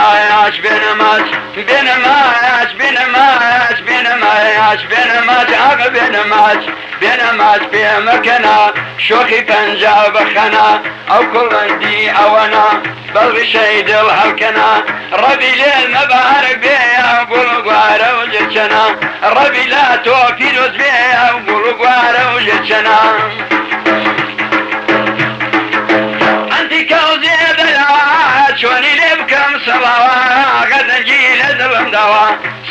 ماياش بنماش بنماش بنماش بنماش بنماش اغ بنماش بنماش بمكنا شوخي پنجاب خنا او كل دي اونا بل شيد الهلكنا ربي ليل مبارك بيا بلغوار وجتنا ربي لا توفيروز بيا بلغوار وجتنا انت كوزي بلا شوني لبكم صلاة غدا جيل ذلم دوا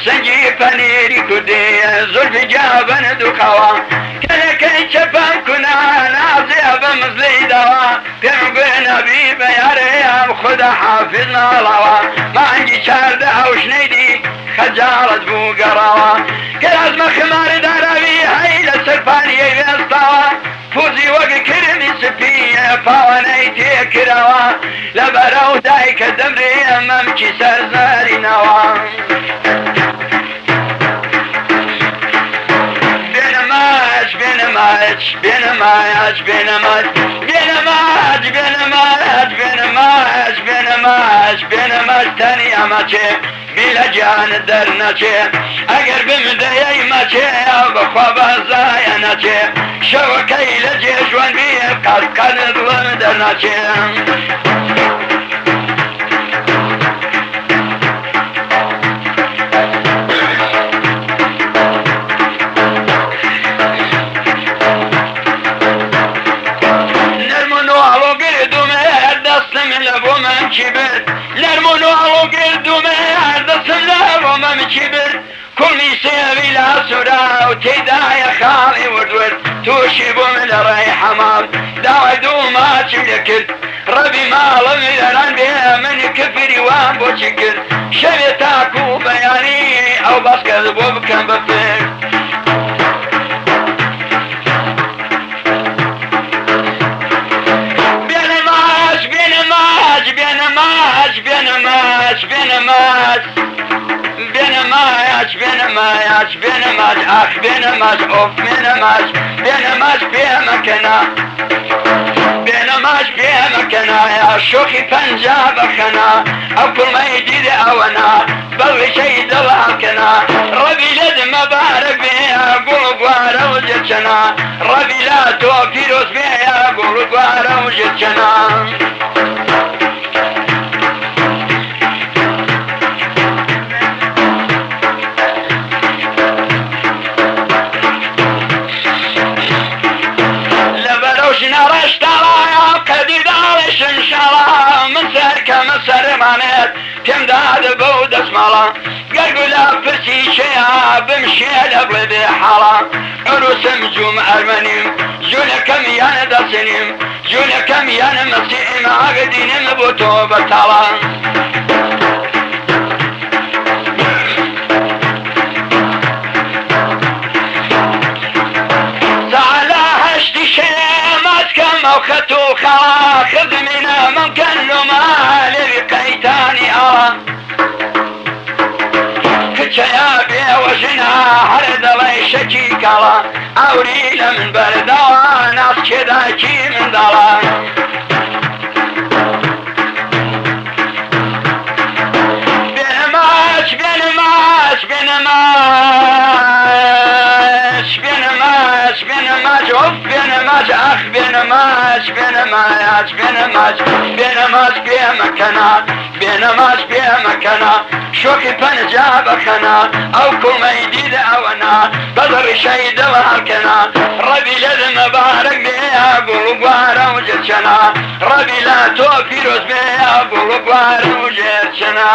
سنجي فنيري كدي زلف جابا دكوا كلكي شفا كنا نازي بمزلي دوا كم نبي بياري خدا حافظنا لوا ما عندي شارده او شنيدي خجالة بو قراوا كلاز مخمار داربي هيدا سرفاني بيستوا فوزي وقت كرمي سفية فاونيتي كراوا لبرو دايك دمري امامكي سرزاري نوا بينماش بينماش بينماش بينماش بينماش بينماش بينماش بينماش بينماش تاني اماتي بلا جان درناتي اگر بمدهي ماتي بخواب زايناتي شوكي لجي جوان بيه قد ظلم درناتي كبر نرمونو علو قردو مهد صلاب ومم كبر كل يسيبي لا سرا وتدايا خالي ودور توشيبو من الريح مال داودو ما تشكر ربي ما لم بها من كفري وان بو شكر شبيتاكو بياني او بس كذبو بكم بفر بينماش بينماش بينماش بينماش بينماش بينماش اخ بينماش اوف بينماش بينماش بمكنا بينماش بمكنا يا شوخي پنجاب خنا او كل ما يجيد اونا بل شيد الهلكنا ربي لد مبارك بيها قول قوار وجتنا ربي لا توفيروز بيها قول قوار وجتنا مسرمانات كم داد بود اسمالا قلقلا فرسي شيا بمشي لبل بحالا عروسم جوم ارمنيم جونا كم يانا دسنيم جونا كم يانا مسيئم عقدينم بوتو بطالا موخته خلا خذ منا من كان ما لبقيتاني أرى كتشيا بي وجنا عرض لي شكي كلا أوريل من بردوا ناس كدا كي من دلا بينماش بينماش بينماش بينماش بينماش اوف بينماش اخ بينماش بينماش بينماش بينماش بمكنا بينماش بمكنا شوكي پنجاب خنا او كل ما يديد اونا بدر شيد الهلكنا ربي لد مبارك بيها قلوبوار وجتنا ربي لا توفيروز بيها قلوبوار وجتنا